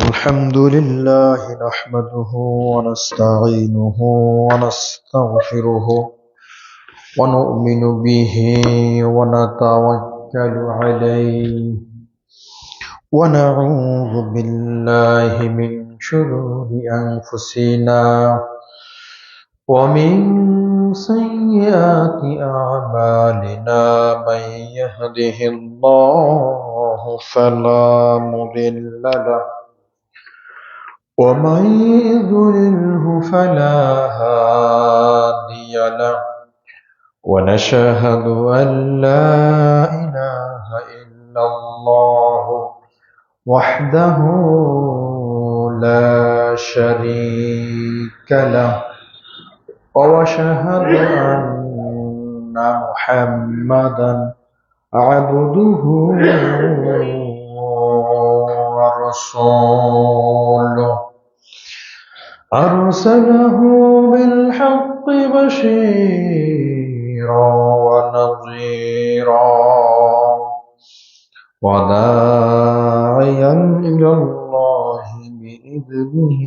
الحمد لله نحمده ونستعينه ونستغفره ونؤمن به ونتوكل عليه ونعوذ بالله من شرور أنفسنا ومن سيئات أعمالنا من يهده الله فلا مضل له ومن يضلله فلا هادي له ونشهد أن لا إله إلا الله وحده لا شريك له وأشهد أن محمدا عبده ورسوله أرسله بالحق بشيرا ونذيرا وداعيا إلى الله بإذنه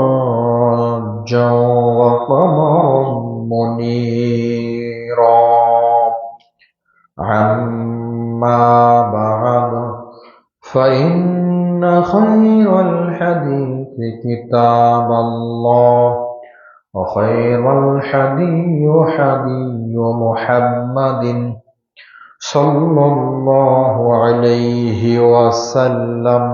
وسراجا وقمرا منيرا عما بعد فإن خير الحديث كتاب الله وخير الحدي حدي محمد صلى الله عليه وسلم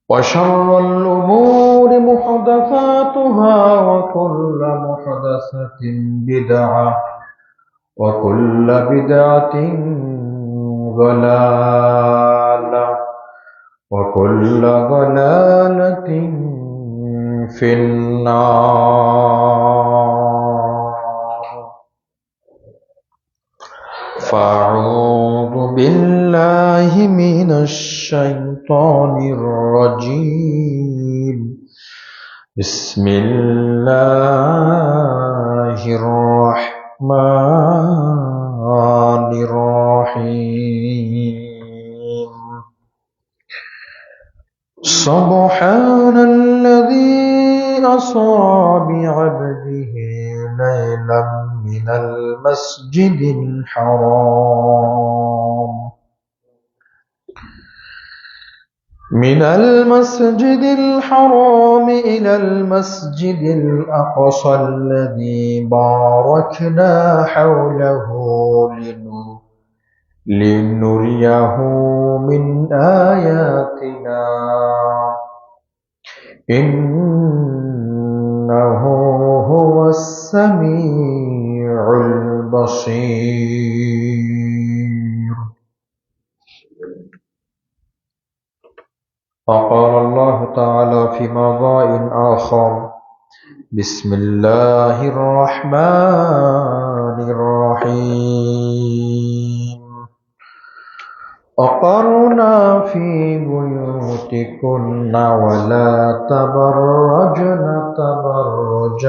وشر الأمور محدثاتها وكل محدثة بدعة وكل بدعة ضلالة وكل ضلالة في النار فأعوذ بالله من الشيطان الرجيم بسم الله الرحمن الرحيم سبحان الذي أسرى بعبده ليلا من المسجد الحرام إلى المسجد الأقصى الذي باركنا حوله لنريه من آياتنا إنه هو السميع البصير. وقال الله تعالى في موضع آخر بسم الله الرحمن الرحيم وقرنا في بيوتكن ولا تبرجن تبرج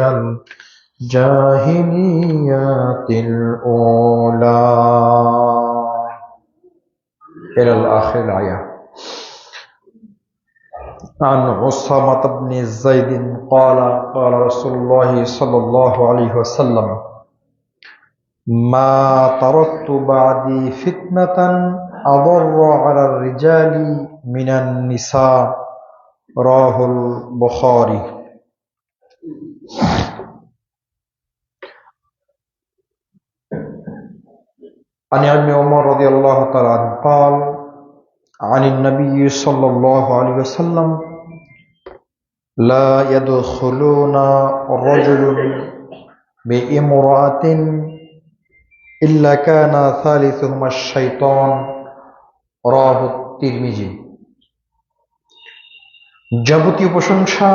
الجاهليات الأولى إلى الآخر الآية. عن عصامة بن زيد قال قال رسول الله صلى الله عليه وسلم ما تركت بعدي فتنة أضر على الرجال من النساء رواه البخاري. عن ابن عمر رضي الله تعالى عنه قال عن النبي صلى الله عليه وسلم لا يدخلون رجل بامرأة إلا كان ثالثهما الشيطان رواه الترمذي. যাবতীয় প্রশংসা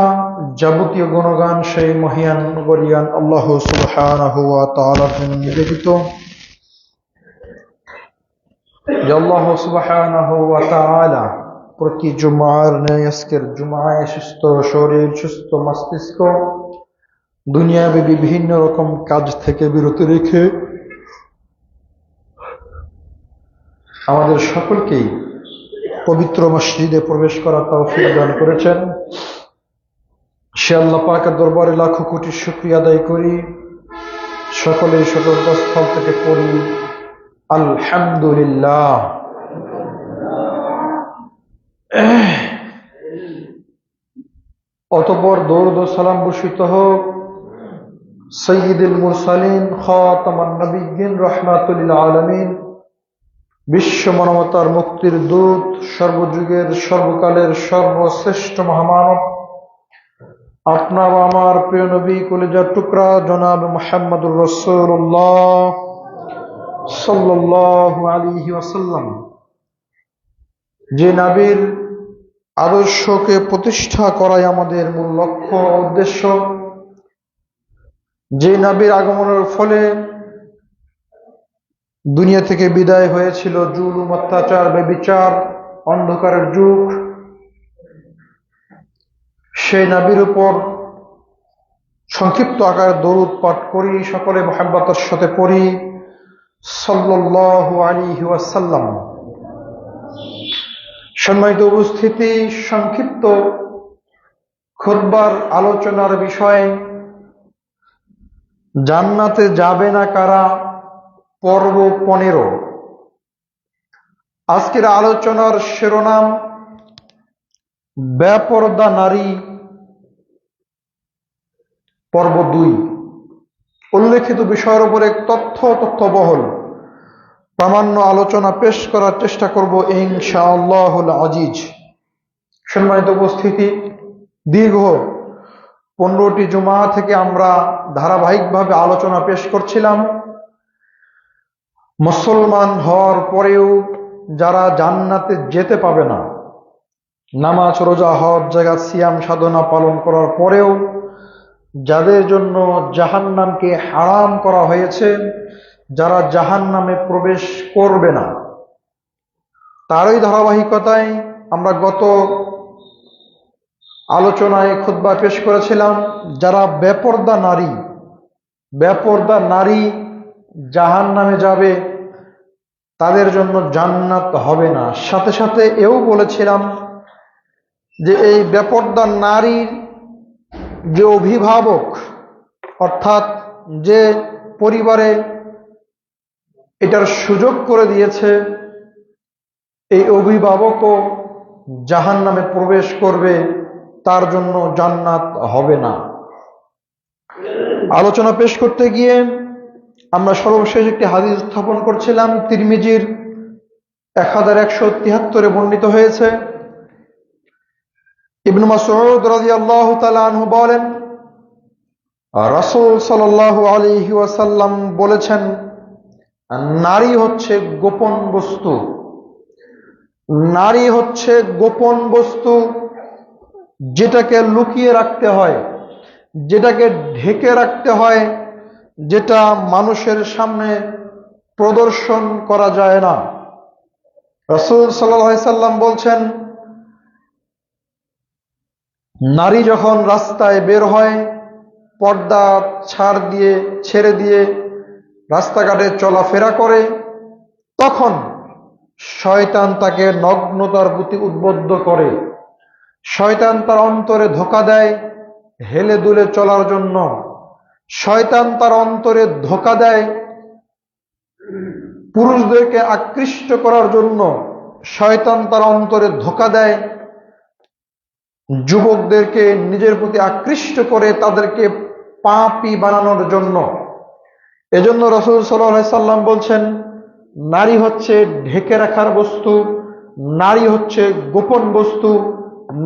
যাবতীয় গুণগান সেই মহিয়ান বলিয়ান আল্লাহ সুবহানাহু ওয়া তাআলার জন্য নিবেদিত যে আল্লাহ সুবহানাহু ওয়া তাআলা প্রতি জুমার ন্যায় আজকের জুমায় সুস্থ শরীর সুস্থ মস্তিষ্ক দুনিয়াবী বিভিন্ন রকম কাজ থেকে বিরত রেখে আমাদের সকলকেই পবিত্র মসজিদে প্রবেশ করার তৌফিক দান করেছেন। সে আল্লাহ পাকের দরবারে লাখো কোটি শুকরিয়া আদায় করি। সকলেই সতর্ক স্থল থেকে পড়ি আলহামদুলিল্লাহ। অতঃপর দরুদ ও সালাম বর্ষিত হোক সাইয়্যিদুল মুরসালিন খাতামান নবিয়্যিন রাহমাতুল লিল আলামিন, বিশ্ব মানবতার মুক্তির দূত, সর্বযুগের সর্বকালের সর্বশ্রেষ্ঠ মহামানব, আপনার আমার প্রিয় নবী কলিজার টুকরা জনাব মুহাম্মদুর রাসূলুল্লাহ সাল্লাল্লাহু আলাইহি ওয়াসাল্লাম, যে নবীর আদর্শকে প্রতিষ্ঠা করাই আমাদের মূল লক্ষ্য ও উদ্দেশ্য, যে নবীর আগমনের ফলে দুনিয়া থেকে বিদায় হয়েছিল জুলুম, অত্যাচার, ব্যভিচার, অন্ধকারের যুগ, সেই নবীর উপর সংক্ষিপ্ত আকারে দরুদ পাঠ করি, সকলে মুহাব্বতের সাথে পড়ি সাল্লাল্লাহু আলাইহি ওয়াসাল্লাম। সম্মানিত উপস্থিতি, সংক্ষিপ্ত খুতবার আলোচনার বিষয় জান্নাতে যাবে না কারা, পর্ব 15। আজকের আলোচনার শিরোনাম বেপরদা নারী, পর্ব 2। উল্লেখিত বিষয়ের উপরে তথ্যবহল প্রামাণ্য আলোচনা পেশ করার চেষ্টা করব ইনশাআল্লাহুল আজিজ। সম্মানিত উপস্থিতি, দীর্ঘ 15টি জুমা থেকে আমরা ধারাবাহিকভাবে আলোচনা পেশ করছিলাম মুসলমান হওয়ার পরেও যারা জান্নাতে যেতে পাবে না, নামাজ, রোজা, হজ, জাকাত, সিয়াম সাধনা পালন করার পরেও যাদের জন্য জাহান্নামকে হারাম করা হয়েছে, যারা জাহান্নামে প্রবেশ করবে না, তারই ধারাবাহিকতায় আমরা গত আলোচনায় খুতবা পেশ করেছিলাম যারা বেপরদা নারী জাহান্নামে যাবে, তাদের জন্য জান্নাত হবে না। সাথে সাথে এও বলেছিলাম যে এই বেপরদা নারীর যে অভিভাবক, অর্থাৎ যে পরিবারে এটার সুযোগ করে দিয়েছে, এই অভিভাবকও জাহান্নামে প্রবেশ করবে, তার জন্য জান্নাত হবে না। আলোচনা পেশ করতে গিয়ে আমরা সর্বশেষ একটি হাদিস স্থাপন করছিলাম, তিরমিজির 1173 বর্ণিত হয়েছে। ইবনে মাসউদ রাদিয়াল্লাহু তাআলা আনহু বলেন, রাসূল সাল্লাল্লাহু আলাইহি ওয়াসাল্লাম বলেছেন, নারী হচ্ছে গোপন বস্তু। নারী হচ্ছে গোপন বস্তু, যেটাকে লুকিয়ে রাখতে হয়, যেটাকে ঢেকে রাখতে হয়, যেটা মানুষের সামনে প্রদর্শন করা যায় না। রাসূল সাল্লাল্লাহু আলাইহি সাল্লাম বলছেন, নারী যখন রাস্তায় বের হয়, পর্দা ছেড়ে দিয়ে রাস্তাঘাটে চলাফেরা করে, তখন শয়তান তাকে নগ্নতার প্রতি উদ্বুদ্ধ করে। শয়তান তার অন্তরে ধোঁকা দেয় হেলে দুলে চলার জন্য। শয়তান তার অন্তরে ধোঁকা দেয় পুরুষদেরকে আকৃষ্ট করার জন্য। শয়তান তার অন্তরে ধোঁকা দেয় যুবকদেরকে নিজের প্রতি আকৃষ্ট করে তাদেরকে পাপী বানানোর জন্য। এজন্য রাসূল সাল্লাল্লাহু আলাইহি সাল্লাম বলছেন, নারী হচ্ছে ঢেকে রাখার বস্তু, নারী হচ্ছে গোপন বস্তু,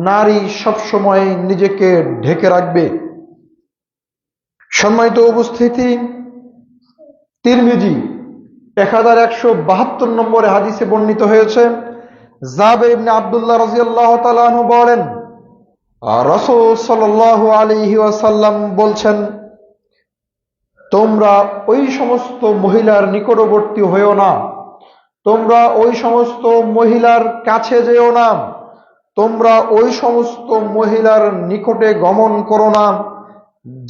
নারী সবসময় নিজেকে ঢেকে রাখবে। সম্মানিত উপস্থিতি, তিরমিজি 1172 নম্বরে হাদিসে বর্ণিত হয়েছে, জাবের ইবনে আব্দুল্লাহ রাদিয়াল্লাহু তাআলা আনহু বলেন, রাসূল সাল্লাল্লাহু আলাইহি ওয়াসাল্লাম বলছেন, তোমরা ওই সমস্ত মহিলার নিকটবর্তী হয়েও না, তোমরা ওই সমস্ত মহিলার কাছে যেও না, তোমরা ওই সমস্ত মহিলার নিকটে গমন করো না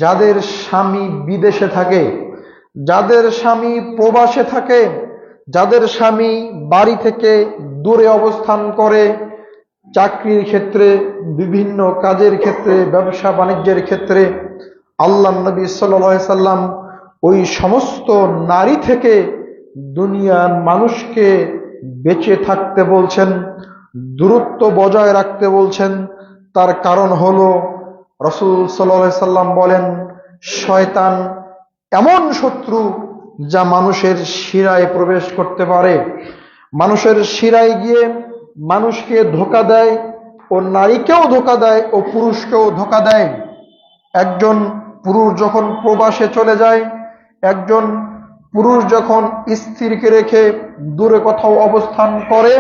যাদের স্বামী বিদেশে থাকে, যাদের স্বামী প্রবাসে থাকে, যাদের স্বামী বাড়ি থেকে দূরে অবস্থান করে, চাকরির ক্ষেত্রে, বিভিন্ন কাজের ক্ষেত্রে, ব্যবসা বাণিজ্যের ক্ষেত্রে আল্লাহ নবী সাল্লাল্লাহু আলাইহি সাল্লাম ওই সমস্ত নারী থেকে দুনিয়ার মানুষকে বেঁচে থাকতে বলছেন, দূরত্ব বজায় রাখতে বলছেন। তার কারণ হলো রাসূল সাল্লাল্লাহু আলাইহি সাল্লাম বলেন, শয়তান এমন শত্রু যা মানুষের শিরায় প্রবেশ করতে পারে, মানুষের শিরায় গিয়ে মানুষকে ধোঁকা দেয়, ও নারীকেও ধোঁকা দেয়, ও পুরুষকেও ধোঁকা দেয়। একজন পুরুষ যখন প্রবাসে চলে যায়, একজন পুরুষ যখন স্ত্রীকে রেখে দূরে কোথাও অবস্থান করে,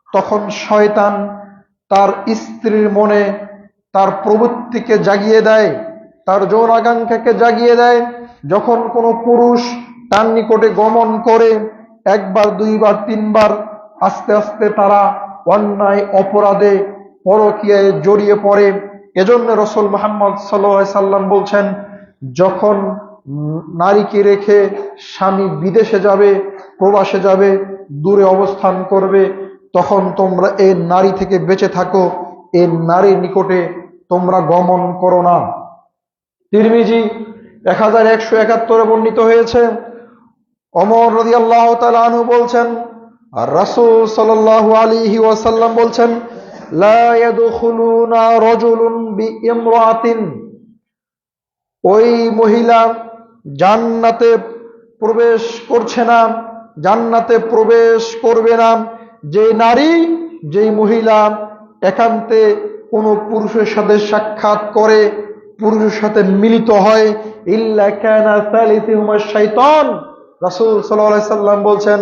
তখন শয়তান তার স্ত্রীর মনে তার প্রবৃত্তিকে জাগিয়ে দেয়, তার যৌন আকাঙ্ক্ষাকে জাগিয়ে দেয়। যখন কোনো পুরুষ তার নিকটে গমন করে একবার, দুইবার, তিনবার, আস্তে আস্তে তারা অন্যায় অপরাধে পরকীয়ায় জড়িয়ে পড়ে। এজন্য রাসূল মুহাম্মদ সাল্লাল্লাহু আলাইহি সাল্লাম বলছেন, যখন নারীকে রেখে স্বামী বিদেশে যাবে, প্রবাসে যাবে, দূরে অবস্থান করবে, তখন তোমরা এই নারী থেকে বেঁচে থাকো, এই নারীর নিকটে তোমরা গমন করো না। তিরমিজি 1171 বর্ণিত হয়েছে, ওমর রাদিয়াল্লাহু তাআলা আনহু বলছেন, আর রাসূল সাল্লাল্লাহু আলাইহি ওয়াসাল্লাম বলছেন, লা ইয়াদখুলুনা রাজুলুন বিইমরাতিন, ওই মহিলা জান্নাতে প্রবেশ করছে না, জান্নাতে প্রবেশ করবে না যে নারী, যেই মহিলা একান্তে কোনো পুরুষের সাথে সাক্ষাৎ করে, পুরুষের সাথে মিলিত হয়, ইল্লা কানা সালিসুহুমা শাইতান। রাসূল সাল্লাল্লাহু আলাইহি সাল্লাম বলছেন,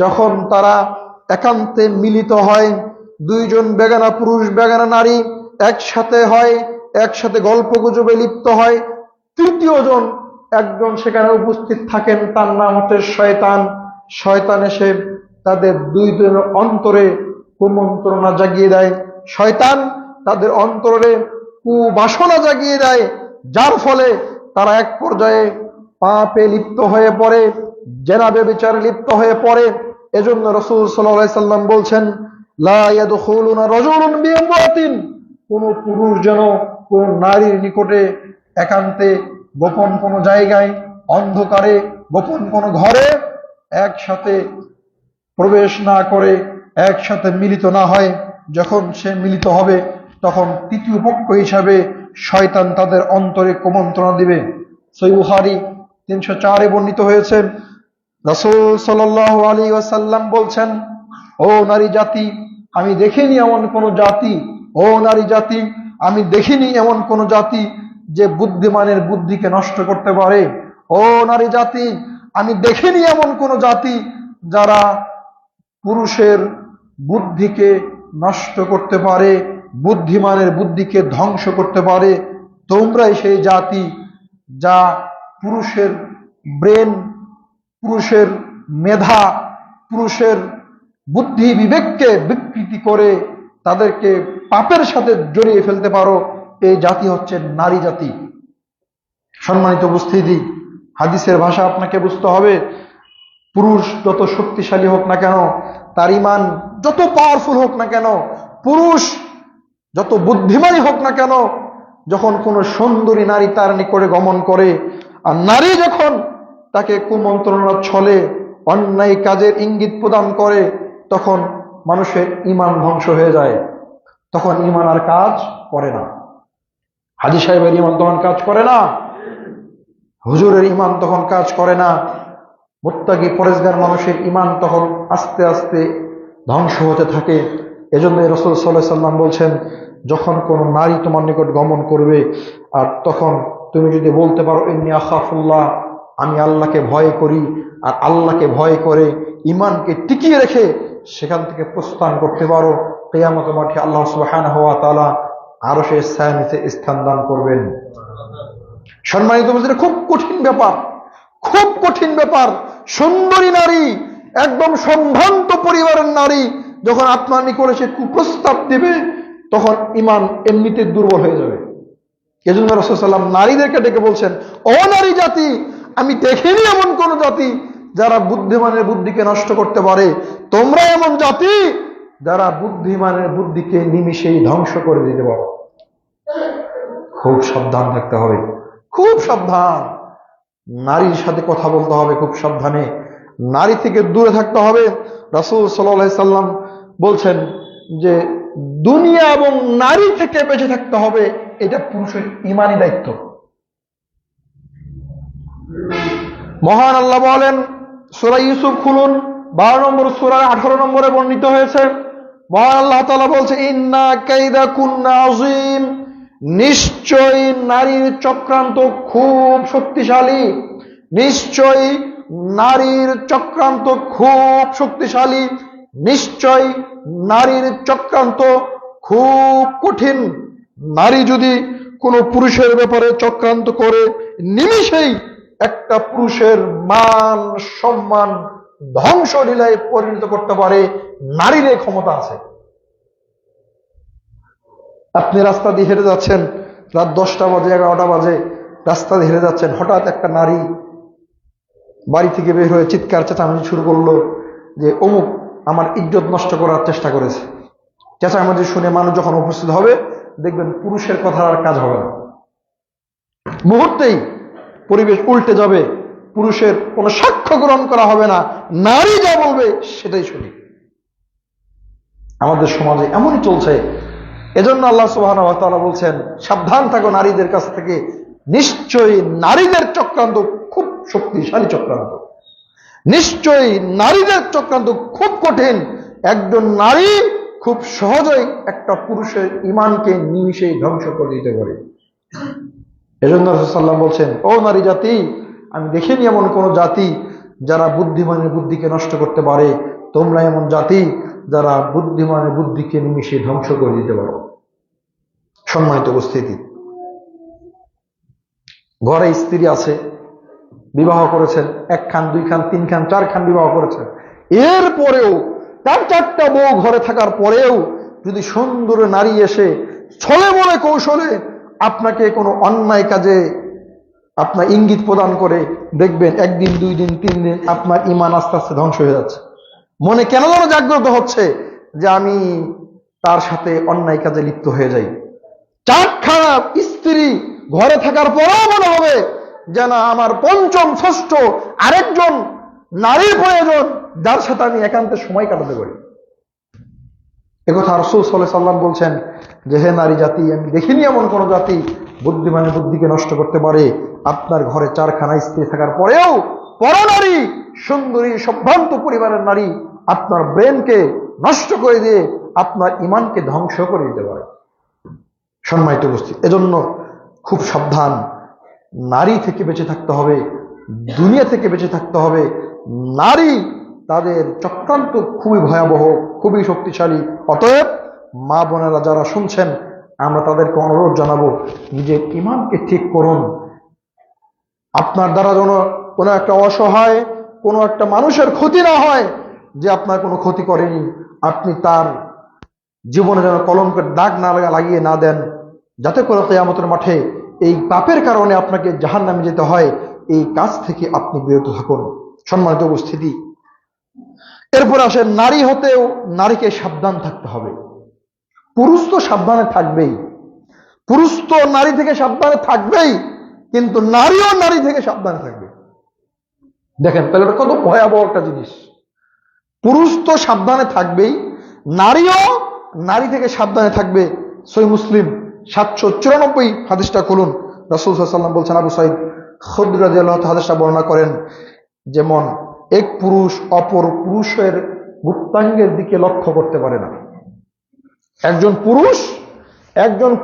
যখন তারা একান্তে মিলিত হয়, দুইজন বেগানা পুরুষ বেগানা নারী একসাথে হয়, একসাথে গল্পগুজবে লিপ্ত হয়, তৃতীয় জন একজন সেখানে উপস্থিত থাকেন, তার নাম হচ্ছে শয়তান। শয়তান এসে তাদের দুইজনের অন্তরে কুমন্ত্রণা জাগিয়ে দেয়, শয়তান তাদের অন্তরে কুবাসনা জাগিয়ে দেয়, যার ফলে তারা এক পর্যায়ে পাপে লিপ্ত হয়ে পড়ে, জেনা ব্যভিচারে লিপ্ত হয়ে পড়ে। এজন্য রাসূল সাল্লাল্লাহু আলাইহি সাল্লাম বলছেন, লা ইয়াদখুলুনা রাজুলুন বিইমরাতিন, কোন পুরুষ যেন কোন নারীর নিকটে একান্তে গোপন কোন জায়গায়, অন্ধকারে গোপন কোন ঘরে একসাথে প্রবেশ না করে, একসাথে মিলিত না হয়। যখন সে মিলিত হবে, তখন তৃতীয় পক্ষ হিসাবে শয়তান তাদের অন্তরে কুমন্ত্রণা দিবে। সহিহ বুখারী 304 বর্ণিত হয়েছে, রাসূল সাল্লাল্লাহু আলাইহি ওয়াসাল্লাম বলছেন, ও নারী জাতি, আমি দেখিনি এমন কোন জাতি, ও নারী জাতি, আমি দেখিনি এমন কোন জাতি যে বুদ্ধিমানের বুদ্ধিকে নষ্ট করতে পারে। ও নারী জাতি, আমি দেখিনি এমন কোন জাতি যারা পুরুষের বুদ্ধিকে নষ্ট করতে পারে, বুদ্ধিমানের বুদ্ধিকে ধ্বংস করতে পারে। তোমরাই সেই জাতি যা পুরুষের ব্রেন, পুরুষের মেধা, পুরুষের বুদ্ধি বিবেককে বিকৃতি করে তাদেরকে পাপের সাথে জড়িয়ে ফেলতে পারো। এই জাতি হচ্ছে নারী জাতি। সম্মানিত উপস্থিতি, হাদিসের ভাষা আপনাকে বুঝতে হবে। পুরুষ যত শক্তিশালী হোক না কেন, তার ঈমান যত পাওয়ারফুল হোক না কেন, পুরুষ যত বুদ্ধিমানই হোক না কেন, যখন কোনো সুন্দরী নারী তার নিকটে গমন করে, আর নারী যখন তাকে কুমন্ত্রণার ছলে অন্যায় কাজের ইঙ্গিত প্রদান করে, তখন মানুষের ঈমান ধ্বংস হয়ে যায়, তখন ঈমান আর কাজ করে না। হাজী সাহেবের ঈমান তখন কাজ করে না, হুজুরের ঈমান তখন কাজ করে না, মুত্তাকি পরেজগার মানুষের ঈমান তখন আস্তে আস্তে ধ্বংস হতে থাকে। এজন্য রাসূল সাল্লাল্লাহু আলাইহি সাল্লাম বলছেন, যখন কোন নারী তোমার নিকট গমন করবে, আর তখন তুমি যদি বলতে পারো ইন্নী আখাফুল্লাহ, আমি আল্লাহকে ভয় করি, আর আল্লাহকে ভয় করে ঈমানকে টিকিয়ে রেখে সেখান থেকে প্রস্থান করতে পারো, কিয়ামতের মাঠে আল্লাহ সুবহানাহু ওয়া তাআলা আরশের ছায়ানিতে স্থান দান করবেন। সম্মানিত মুসলিম, খুব কঠিন ব্যাপার, খুব কঠিন ব্যাপার। সুন্দরী নারী, একদম সম্ভ্রান্ত পরিবারের নারী যখন আপনার নিকটে সে কুপ্রস্তাব দিবে, তখন ঈমান এমনিতে দুর্বল হয়ে যাবে। এজন্য রাসূল সাল্লাল্লাহু আলাইহি ওয়াসাল্লাম নারীদেরকে ডেকে বলছেন, ও নারী জাতি, আমি দেখিনি এমন কোন জাতি যারা বুদ্ধিমানের বুদ্ধিকে নষ্ট করতে পারে, তোমরা এমন জাতি যারা বুদ্ধিমানের বুদ্ধিকে নিমিষেই ধ্বংস করে দিতে পারো। খুব সাবধান থাকতে হবে, খুব সাবধান। নারীর সাথে কথা বলতে হবে খুব সাবধানে, নারী থেকে দূরে থাকতে হবে। রাসূল সাল্লাল্লাহু আলাইহি সাল্লাম বলছেন যে দুনিয়া এবং নারী থেকে বেঁচে থাকতে হবে, এটা পুরুষের ঈমানি দায়িত্ব। মহান আল্লাহ বলেন, সূরা ইউসুফ খুলুন, 12 নম্বর সূরার 18 নম্বরে বর্ণিত হয়েছে। মহান আল্লাহ তাআলা বলছে, ইন্না কাইদাকুন্না আযীম, নিশ্চয়ই নারীর চক্রান্ত খুব শক্তিশালী। নিশ্চয়ই নারীর চক্রান্ত খুব শক্তিশালী। নিশ্চয়ই নারীর চক্রান্ত খুব কঠিন। নারী যদি কোনো পুরুষের ব্যাপারে চক্রান্ত করে, নিমিষেই একটা পুরুষের মান সম্মান ধ্বংসলীলায় পরিণত করতে পারে। নারীর এই ক্ষমতা আছে। আপনি রাস্তা দিয়ে হেঁটে যাচ্ছেন, রাত 10টা বাজে 11টা বাজে, রাস্তা দিয়ে হেঁটে যাচ্ছেন, হঠাৎ একটা নারী বাড়ি থেকে বের হয়ে চিৎকার চেঁচামেচি শুরু করলো যে অমুক আমার ইজ্জত নষ্ট করার চেষ্টা করেছে। চেঁচামেচি শুনে মানুষ যখন উপস্থিত হবে, দেখবেন পুরুষের কথা আর কাজ হবে না, মুহূর্তেই পরিবেশ উল্টে যাবে, পুরুষের কোনো সাক্ষ্য গ্রহণ করা হবে না, নারী যা বলবে সেটাই শুনি। আমাদের সমাজে এমনই চলছে। এজন্য আল্লাহ সুবহানাহু ওয়া তাআলা বলছেন, সাবধান থাকো নারীদের কাছ থেকে। নিশ্চয়ই নারীদের চক্রান্ত খুব শক্তিশালী চক্রান্ত। নিশ্চয়ই নারীদের চক্রান্ত খুব কঠিন। একজন নারী খুব সহজেই একটা পুরুষের ঈমানকে নিমিষেই ধ্বংস করে দিতে পারে। এজন্য রাসূল সাল্লাল্লাহু আলাইহি ওয়াসাল্লাম বলছেন, ও নারী জাতি, আমি দেখিনি এমন কোন জাতি যারা বুদ্ধিমানের বুদ্ধিকে নষ্ট করতে পারে। তোমরা এমন জাতি যারা বুদ্ধিমানের বুদ্ধিকে নিমিষে ধ্বংস করে দিতে পারো। সম্মানিত উপস্থিতি, ঘরে স্ত্রী আছে, বিবাহ করেছেন, 1 খান 2 খান 3 খান 4 খান বিবাহ করেছেন। এরপরেও 4টা বউ ঘরে থাকার পরেও যদি সুন্দর নারী এসে ছলে বলে কৌশলে আপনাকে কোনো অন্যায় কাজে আপনার ইঙ্গিত প্রদান করে, দেখবেন 1 দিন 2 দিন 3 দিন আপনার ঈমান আস্তে আস্তে ধ্বংস হয়ে যাচ্ছে। মনে কেন যেন জাগ্রত হচ্ছে যে আমি তার সাথে অন্যায় কাজে লিপ্ত হয়ে যাই। 4খানা স্ত্রী ঘরে থাকার পরেও মনে হবে যে না, আমার 5ম 6ষ্ঠ আরেকজন নারীর প্রয়োজন, যার সাথে আমি একান্তে সময় কাটাতে পারি। একথা রাসূল সাল্লাল্লাহু আলাইহি ওয়াসাল্লাম বলছেন যে হে নারী জাতি, আমি দেখিনি এমন কোন জাতি বুদ্ধিমানের বুদ্ধিকে নষ্ট করতে পারে। আপনার ঘরে 4খানা স্ত্রী থাকার পরেও পরনারী, সুন্দরী সম্ভ্রান্ত পরিবারের নারী আপনার ব্রেনকে নষ্ট করে দিয়ে আপনার ঈমানকে ধ্বংস করে দিতে পারে। সম্মানিত উপস্থিতি, এজন্য খুব সাবধান। নারী থেকে বেঁচে থাকতে হবে, দুনিয়া থেকে বেঁচে থাকতে হবে। নারী, তাদের চক্রান্ত খুবই ভয়াবহ, খুবই শক্তিশালী। অতএব মা বোনেরা যারা শুনছেন, আমরা তাদেরকে অনুরোধ জানাবো, নিজের ঈমানকে ঠিক করুন। আপনার দ্বারা যেন কোনো একটা অসহায় কোনো একটা মানুষের ক্ষতি না হয়, যে আপনার কোনো ক্ষতি করেনি, আপনি তার জীবনে যেন কলঙ্কের দাগ না লাগিয়ে না দেন, যাতে করে কিয়ামতের মাঠে এই পাপের কারণে আপনাকে জাহান্নামে যেতে হয়। এই কাজ থেকে আপনি বিরত থাকুন। সম্মানিত উপস্থিতি, এরপর আসেন নারী হতেও নারীকে সাবধান থাকতে হবে। পুরুষ তো সাবধানে থাকবেই, পুরুষ তো নারী থেকে সাবধানে থাকবেই, কিন্তু নারীও নারী থেকে সাবধানে থাকবে। দেখেন তাহলে এটা কত ভয়াবহ একটা জিনিস। পুরুষ তো সাবধানে থাকবেই, নারীও নারী থেকে সাবধানে থাকবে। সহিহ মুসলিম 794 হাদিসটা খুলুন। রাসূল সাল্লাল্লাহু আলাইহি ওয়াসাল্লাম বলছেন, আবু সাঈদ খুদরী রাদিয়াল্লাহু তাআলা হাদিসটা বর্ণনা করেন, যেমন এক পুরুষ অপর পুরুষের গুপ্তাঙ্গের দিকে লক্ষ্য করতে পারে না। একজন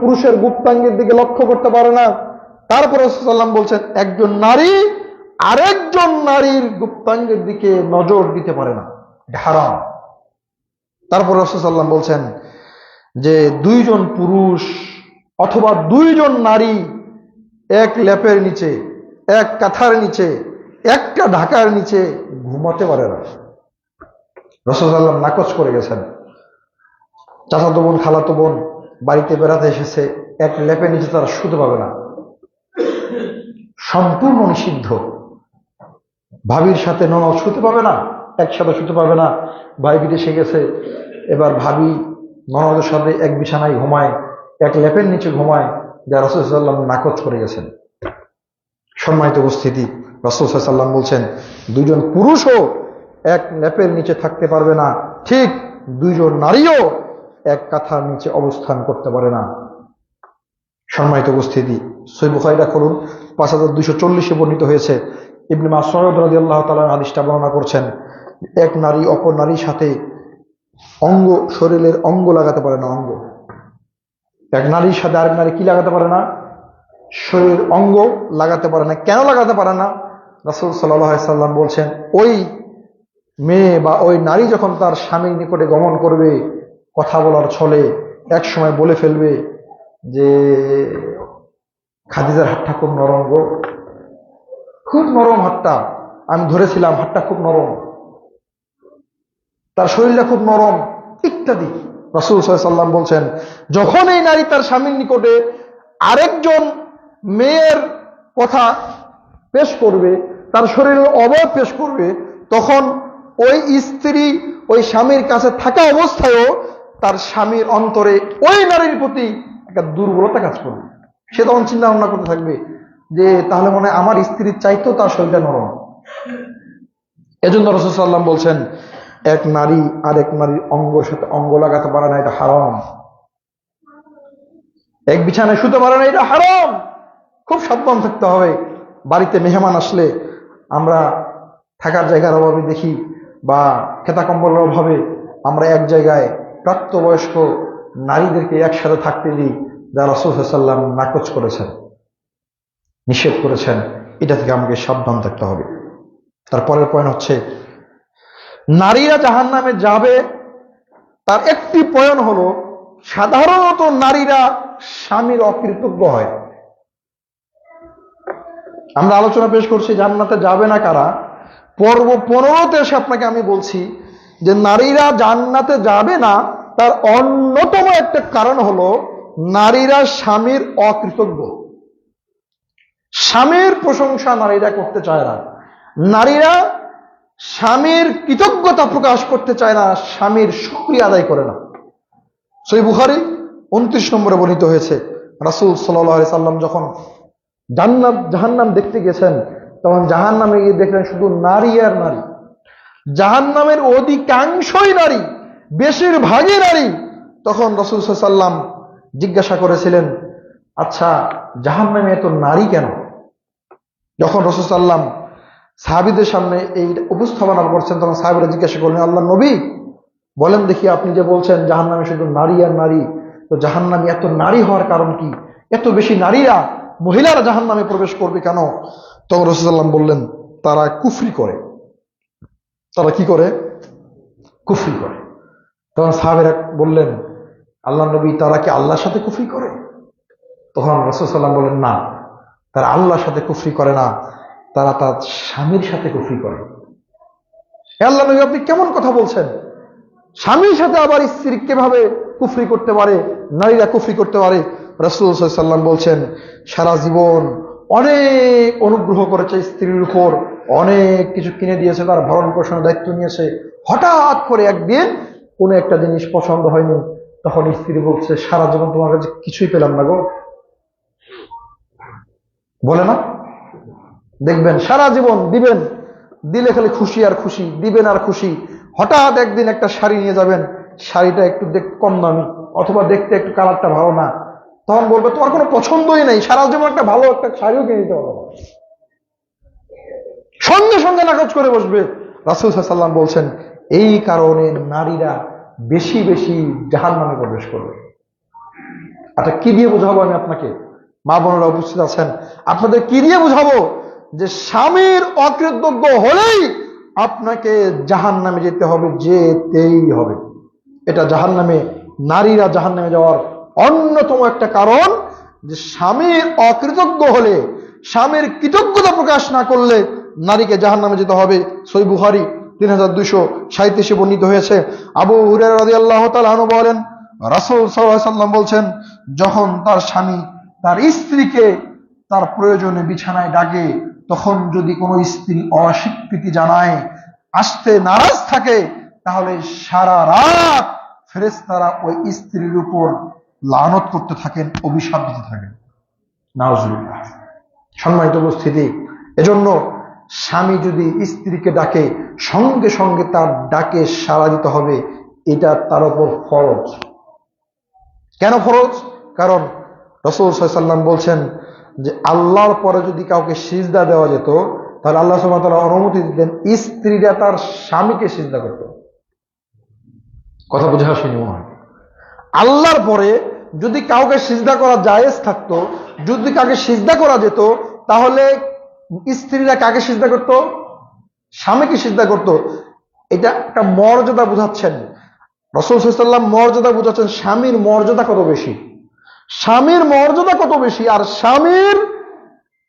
পুরুষের গুপ্তাঙ্গের দিকে লক্ষ্য করতে পারে না। তারপর রাসূল সাল্লাল্লাহু আলাইহি ওয়াসাল্লাম বলছেন, একজন নারী আরেকজন নারীর গুপ্তাঙ্গের দিকে নজর দিতে পারে না, এটা হারাম। তারপর রাসূল সাল্লাল্লাহু আলাইহি ওয়াসাল্লাম বলছেন যে 2 জন পুরুষ অথবা 2 জন নারী এক লেপের নিচে, এক কাঁথার নিচে, একটা ঢাকার নিচে ঘুমাতে পারে না। রাসূল সাল্লাল্লাহু আলাইহি ওয়াসাল্লাম নাকচ করে গেছেন। চাচাতো বোন খালাতো বোন বাড়িতে বেড়াতে এসেছে, এক লেপের নিচে তারা শুতে পাবে না, সম্পূর্ণ নিষিদ্ধ। ভাবির সাথে ননদ শুতে পাবে না, একসাথে শুতে পাবে না। ভাই বিদেশে গেছে, এবার ভাবি ননদের সাথে এক বিছানায় ঘুমায়, এক লেপের নিচে ঘুমায়, যা রাসূল সাল্লাল্লাহু আলাইহি ওয়াসাল্লাম নাকচ করে গেছেন। সম্মানিত উপস্থিতি, রাসূল সাল্লাল্লাহু আলাইহি ওয়াসাল্লাম বলছেন, দুইজন পুরুষও এক লেপের নিচে থাকতে পারবে না, ঠিক দুইজন নারীও এক কাঁথার নিচে অবস্থান করতে পারে না। সম্মানিত উপস্থিতি, সহিহ বুখারীটা খুলুন, 5240 বর্ণিত হয়েছে। ইবনে মাসউদ রাদিয়াল্লাহু তাআলা হাদিসটা বর্ণনা করছেন, এক নারী অপর নারীর সাথে শরীরের অঙ্গ লাগাতে পারে না। অঙ্গ, এক নারীর সাথে আরেক নারী কি লাগাতে পারে না? শরীরের অঙ্গ লাগাতে পারে না। কেন লাগাতে পারে না? রাসূল সাল্লাল্লাহু আলাইহি সাল্লাম বলছেন, ওই মেয়ে বা ওই নারী যখন তার স্বামীর নিকটে গমন করবে, কথা বলার ছলে এক সময় বলে ফেলবে যে খাদিজার হাতটা খুব নরম গো, খুব নরম হাতটা, আমি ধরেছিলাম, হাতটা খুব নরম, তার শরীরটা খুব নরম, ইত্যাদি। রাসূল সাল্লাল্লাহু আলাইহি সাল্লাম বলছেন, যখন এই নারী তার স্বামীর নিকটে আরেকজন মেয়ের কথা পেশ করবে, তার শরীরের অবয়ব পেশ করবে, তখন ওই স্ত্রী ওই স্বামীর কাছে থাকা অবস্থায়ও তার স্বামীর অন্তরে ওই নারীর প্রতি একটা দুর্বলতা কাজ করবে। সে তখন চিন্তা ভাবনা করতে থাকবে যে তাহলে মনে হয় আমার স্ত্রীর চাইতেও তার শরীরটা নরম। এজন্য রাসূল সাল্লাল্লাহু আলাইহি ওয়াসাল্লাম বলছেন, এক নারী আরেক নারীর অঙ্গের সাথে অঙ্গ লাগাতে পারে না, এটা হারাম। এক বিছানায় শুতে পারে না, এটা হারাম। খুব সাবধান থাকতে হবে। বাড়িতে মেহমান আসলে আমরা থাকার জায়গার অভাবে দেখি বা খেতা কম্বলের অভাবে আমরা এক জায়গায় প্রাপ্তবয়স্ক নারীদেরকে একসাথে থাকতে দিই, যা রাসূল সাল্লাল্লাহু আলাইহি ওয়াসাল্লাম নাকচ করেছেন, নিষেধ করেছেন। এটা থেকে আমাকে সাবধান থাকতে হবে। তারপরের পয়েন্ট হচ্ছে, নারীরা জাহান্নামে যাবে তার একটি পয়েন্ট হলো, সাধারণত নারীরা স্বামীর অকৃতজ্ঞ হয়। আমরা আলোচনা পেশ করছি জান্নাতে যাবে না কারা। পর্ব 15-তে এসে আপনাকে আমি বলছি যে নারীরা জান্নাতে যাবে না তার অন্যতম একটা কারণ হলো নারীরা স্বামীর অকৃতজ্ঞ। স্বামীর প্রশংসা নারীরা করতে চায় না, নারীরা স্বামীর কৃতজ্ঞতা প্রকাশ করতে চায় না, স্বামীর শুকরিয়া আদায় করে না। সহিহ বুখারী 29 নম্বরে বর্ণিত হয়েছে, রাসূল সাল্লাল্লাহু আলাইহি সাল্লাম যখন জান্নাত জাহান্নাম দেখতে গেছেন, তখন জাহান্নামে গিয়ে দেখলেন শুধু নারী আর নারী। জাহান্নামের অধিকাংশই নারী, বেশিরভাগই নারী। তখন রাসূল সাল্লাল্লাহু আলাইহি সাল্লাম জিজ্ঞাসা করেছিলেন, আচ্ছা জাহান্নামে এত নারী কেন? যখন রাসূল সাল্লাল্লাহু আলাইহি সাল্লাম সাহাবীদের সামনে এই উপস্থাপনা করছেন, তখন সাহাবীরা জিজ্ঞাসা করলেন, আল্লাহর নবী বলেন দেখি, আপনি যে বলছেন জাহান্নামে শুধু নারী আর নারী, তো জাহান্নামে এত নারী হওয়ার কারণ কি? এত বেশি নারীরা, মহিলারা জাহান্নামে প্রবেশ করবে কেন? তখন রাসূল সাল্লাল্লাহু আলাইহি সাল্লাম বললেন, তারা কুফরি করে। তারা কি করে? কুফরি করে। তখন সাহাবীরা বললেন, আল্লাহর নবী তারা কি আল্লাহর সাথে কুফরি করে? তখন রাসূল সাল্লাল্লাহু আলাইহি সাল্লাম বললেন, না, তারা আল্লাহর সাথে কুফরি করে না, তারা তার স্বামীর সাথে কুফরি করে। আল্লাহর নবী আপনি কেমন কথা বলছেন? স্বামীর সাথে আবার স্ত্রী কিভাবে কুফরি করতে পারে, নারীরা কুফরি করতে পারে? রাসূল সাল্লাল্লাহু আলাইহি সাল্লাম বলছেন, সারা জীবন অনেক অনুগ্রহ করেছে স্ত্রীর উপর, অনেক কিছু কিনে দিয়েছে, তার ভরণ পোষণের দায়িত্ব নিয়েছে। হঠাৎ করে একদিন কোনো একটা জিনিস পছন্দ হয়নি, তখন স্ত্রী বলছে, সারা জীবন তোমার কাছে কিছুই পেলাম না গো। বলে না? দেখবেন সারা জীবন দিবেন, দিলে খালি খুশি আর খুশি, দিবেন আর খুশি। হঠাৎ একদিন একটা শাড়ি নিয়ে যাবেন, শাড়িটা একটু দেখতে কম দামি অথবা দেখতে একটু কালারটা ভালো না, তখন বলবে তোমার কোনো পছন্দই নেই, সারা জীবন একটা ভালো একটা শাড়িও কিনে দিতে হবে, সঙ্গে সঙ্গে নাকচ করে বসবে। রাসূল সাল্লাল্লাহু আলাইহি সাল্লাম বলছেন, এই কারণে নারীরা বেশি বেশি জাহান্নামে প্রবেশ করবে। আচ্ছা কি দিয়ে বোঝাবো আমি আপনাকে? মা বোনেরা উপস্থিত আছেন, আপনাদের কি দিয়ে বোঝাবো যে স্বামীর অকৃতজ্ঞ হলেই আপনাকে জাহান্নামে যেতে হবে, যেতেই হবে। এটা জাহান্নামে, নারীরা জাহান্নামে যাওয়ার অন্যতম একটা কারণ, যে স্বামীর অকৃতজ্ঞ হলে, স্বামীর কৃতজ্ঞতা প্রকাশ না করলে নারীকে জাহান্নামে যেতে হবে। সহিহ বুখারী 3237 বর্ণিত হয়েছে। আবু হুরায়রা রাদিয়াল্লাহু তাআলা আনহু বলেন, রাসূল সাল্লাল্লাহু আলাইহি সাল্লাম বলছেন, যখন তার স্বামী তার স্ত্রীকে তার প্রয়োজনে বিছানায় ডাকে, তখন যদি কোনো স্ত্রী অস্বীকৃতি জানায়, আসতে নারাজ থাকে, তাহলে সারা রাত ফেরেশতারা ওই স্ত্রীর উপর লানত করতে থাকেন, অভিশাপ দিতে থাকেন। নাউজুবিল্লাহ। সম্মানিত উপস্থিতি, এজন্য স্বামী যদি স্ত্রীকে ডাকে সঙ্গে সঙ্গে তার ডাকে সাড়া দিতে হবে, এটা তার উপর ফরজ। কেন ফরজ? কারণ রাসূল সাল্লাল্লাহু আলাইহি ওয়াসাল্লাম বলছেন যে আল্লাহর পরে যদি কাউকে সিজদা দেওয়া যেত, তাহলে আল্লাহ সুবহানাহু ওয়া তাআলা অনুমতি দিতেন স্ত্রীরা তার স্বামীকে সিজদা করত। কথা বুঝে আসেনি মনে হয়? আল্লাহর পরে যদি কাউকে সিজদা করা জায়েজ থাকতো, যদি কাউকে সিজদা করা যেত, তাহলে স্ত্রীরা কাকে সিজদা করত? স্বামীকে সিজদা করত। এটা একটা মর্যাদা বুঝাচ্ছেন রাসূল সাল্লাল্লাহু আলাইহি ওয়াসাল্লাম, মর্যাদা বুঝাচ্ছেন। স্বামীর মর্যাদা কত বেশি, স্বামীর মর্যাদা কত বেশি। আর স্বামীর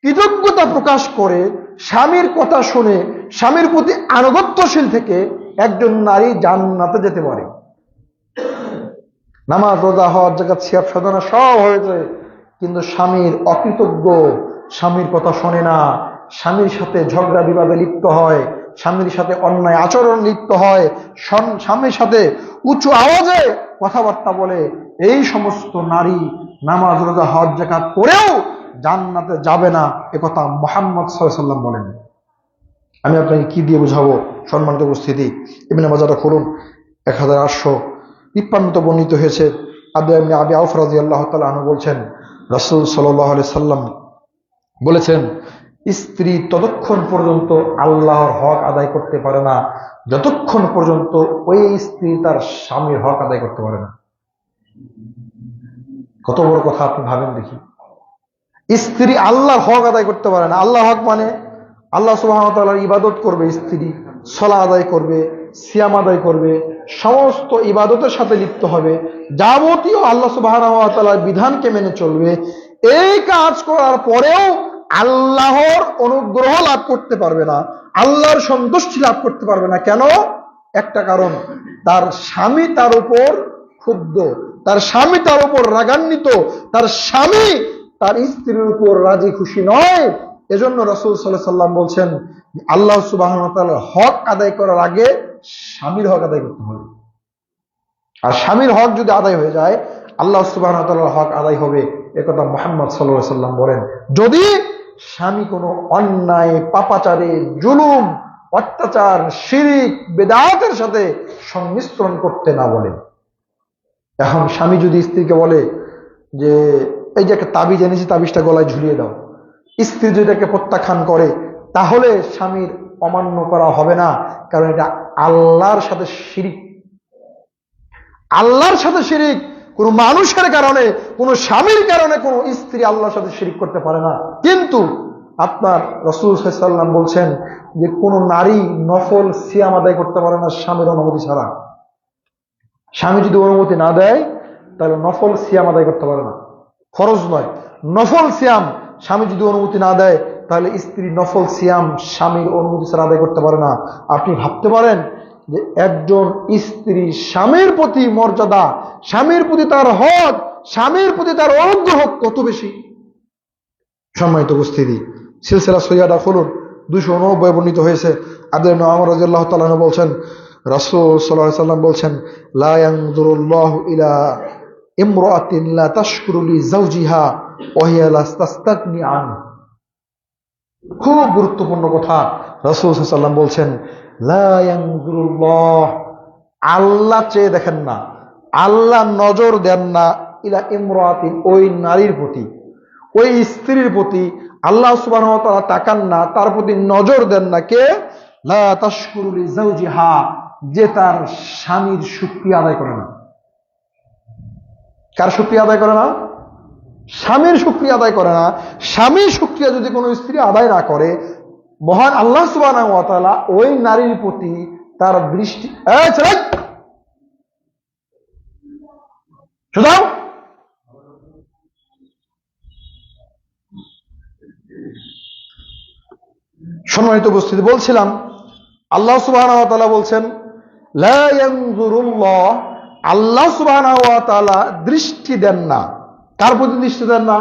কৃতজ্ঞতা প্রকাশ করে, স্বামীর কথা শুনে, স্বামীর প্রতি আনুগত্যশীল থেকে একজন নারী জান্নাতে যেতে পারে। নামাজ, রোজা, হজ, যাকাত, সিয়াম, সাধনা সব হয়েছে, কিন্তু স্বামীর অকৃতজ্ঞ, স্বামীর কথা শোনে না, স্বামীর সাথে ঝগড়া বিবাদে লিপ্ত হয়, স্বামীর সাথে অন্যায় আচরণ লিপ্ত হয়, স্বামীর সাথে উঁচু আওয়াজে কথাবার্তা বলে, এই সমস্ত নারী নামাজ, রোজা, হজ, যাকাত করেও জান্নাতে যাবে না, একথা মুহাম্মদ সাল্লাল্লাহু আলাইহি ওয়াসাল্লাম বলেন। আমি আপনাকে কি দিয়ে বুঝাবো? সম্মানিত উপস্থিতি, ইবনে মাজাহটা খুলুন, 1853 বর্ণিত হয়েছে। আব্দুল্লাহ ইবনে আবি আওফ রাদিয়াল্লাহু তাআলা আনহু বলছেন, রাসূল সাল্লাল্লাহু আলাইহি সাল্লাম বলেছেন, স্ত্রী ততক্ষণ পর্যন্ত আল্লাহর হক আদায় করতে পারে না যতক্ষণ পর্যন্ত ওই স্ত্রী তার স্বামীর হক আদায় করতে পারে না। কত বড় কথা আপনি ভাবেন দেখি। স্ত্রী আল্লাহর হক আদায় করতে পারে না। আল্লাহর হক মানে আল্লাহ সুবহানাহু ওয়া তাআলার ইবাদত করবে স্ত্রী, সালাত আদায় করবে, সিয়াম আদায় করবে, সমস্ত ইবাদতের সাথে লিপ্ত হবে, যাবতীয় আল্লাহ সুবহানাহু ওয়া তাআলার বিধানকে মেনে চলবে। এই কাজ করার পরেও আল্লাহর অনুগ্রহ লাভ করতে পারবে না, আল্লাহর সন্তুষ্টি লাভ করতে পারবে না। কেন? একটা কারণ, তার স্বামী তার উপর ক্ষুব্ধ, তার স্বামী তার উপর রাগান্বিত, তার স্বামী তার স্ত্রীর উপর রাজি খুশি নয়। এজন্য রাসূল সাল্লাল্লাহু আলাইহি ওয়াসাল্লাম বলছেন, আল্লাহ সুবহানাহু ওয়া তাআলার হক আদায় করার আগে স্বামীর হক আদায় করতে হবে। আর স্বামীর হক যদি আদায় হয়ে যায়, আল্লাহ সুবহানাহু ওয়া তাআলার হক আদায় হবে, একথা মুহাম্মদ সাল্লাল্লাহু আলাইহি ওয়াসাল্লাম বলেন। যদি স্বামী কোনো অন্যায়, পাপাচারে, জুলুম, অত্যাচার, শিরিক, বেদাতের সাথে সংমিশ্রণ করতে না বলে। এখন স্বামী যদি স্ত্রীকে বলে যে এই যে একটা তাবিজ এনেছি, তাবিজটা গলায় ঝুলিয়ে দাও, স্ত্রী যদি এটাকে প্রত্যাখ্যান করে, তাহলে স্বামীর অমান্য করা হবে না, কারণ এটা আল্লাহর সাথে শিরিক। আল্লাহর সাথে শিরিক কোন মানুষের কারণে, কোন স্বামীর কারণে কোন স্ত্রী আল্লাহর সাথে শিরিক করতে পারে না। কিন্তু আপনার রাসূল সাল্লাল্লাহু আলাইহি ওয়াসাল্লাম বলছেন যে কোন নারী নফল সিয়াম আদায় করতে পারে না স্বামীর অনুমতি ছাড়া। স্বামী যদি অনুমতি না দেয়, তাহলে নফল সিয়াম আদায় করতে পারে না। ফরজ নয়, নফল সিয়াম স্বামী যদি অনুমতি না দেয়, তাহলে স্ত্রী নফল সিয়াম স্বামীর অনুমতি ছাড়া আদায় করতে পারে না। আপনি ভাবতে পারেন যে একজন স্ত্রী স্বামীর প্রতি মর্যাদা, স্বামীর প্রতি তার হক, স্বামীর প্রতি তার অনুগ্রহ কত বেশি। সম্মানিত উপস্থিতি, সিলসিলা সহিহা খুলুন, 290 বর্ণিত হয়েছে। আব্দুল্লাহ ইবনে ওমর রাদিয়াল্লাহু তাআলা আনহু বলছেন, রাসূল সাল্লাল্লাহু আলাইহি ওয়াসাল্লাম বলছেন, লা ইয়ানজুরুল্লাহু ইলা ইমরাআতিন লা তাশকুরু লি যাওজিহা ওয়া হিয়া লা তাস্তাগনি আন। খুব গুরুত্বপূর্ণ কথা। রাসূল সাল্লাল্লাহু আলাইহি ওয়াসাল্লাম বলছেন, লা ইয়ানজুরুল্লাহ, আল্লাহ চেয়ে দেখেন না, আল্লাহ নজর দেন না, ইলা ইমরাআতিন, ওই নারীর প্রতি, ওই স্ত্রীর প্রতি আল্লাহ সুবহানাহু ওয়া তাআলা তাকান না, তার প্রতি নজর দেন না। কে? লা তাশকুরু লি যাওজিহা, যে তার স্বামীর শুকরিয়া আদায় করে না। কার শুকরিয়া আদায় করে না? স্বামীর শুকরিয়া আদায় করে না। স্বামীর শুকরিয়া যদি কোনো স্ত্রী আদায় না করে, মহান আল্লাহ সুবহানাহু ওয়া তাআলা ওই নারীর প্রতি তার দৃষ্টি, সম্মানিত উপস্থিতি, বলছিলাম আল্লাহ সুবহানাহু ওয়া তাআলা বলছেন, লা ইয়ানজুরুল্লাহ, আল্লাহ সুবহানাহু ওয়া তাআলা দৃষ্টি দেন না। কার প্রতি দৃষ্টি দেন না?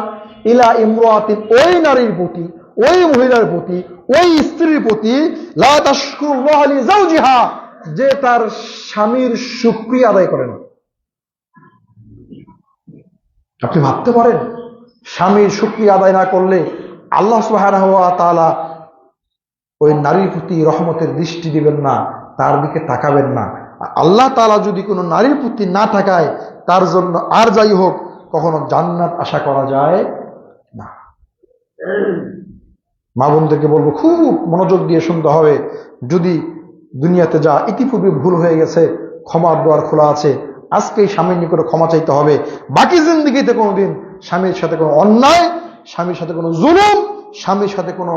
ইলা ইমরাতিন, ওই নারীর প্রতি, ওই মহিলার প্রতি, ওই স্ত্রীর প্রতি, লা তাশকুরুল্লাহ লিজাওজিহা, যে তার স্বামীর শুকরিয়া আদায় করে না। আপনি ভাবতে পারেন, স্বামীর শুকরিয়া আদায় না করলে আল্লাহ সুবহানাহু ওয়া তাআলা ওই নারীর প্রতি রহমতের দৃষ্টি দিবেন না, তার দিকে তাকাবেন না। আল্লাহ তাআলা যদি কোনো নারীর প্রতি না তাকায়, তার জন্য আর যাই হোক কখনো জান্নাত আশা করা যায় না। মা বোনদেরকে বলবো, খুব মনোযোগ দিয়ে শুনতে হবে। যদি দুনিয়াতে যা ইতিপূর্বে ভুল হয়ে গেছে, ক্ষমার দ্বার খোলা আছে, আজকেই স্বামীর নিকটে ক্ষমা চাইতে হবে। বাকি জিন্দেগিতে কোনোদিন স্বামীর সাথে কোনো অন্যায়, স্বামীর সাথে কোনো জুলুম, স্বামীর সাথে কোনো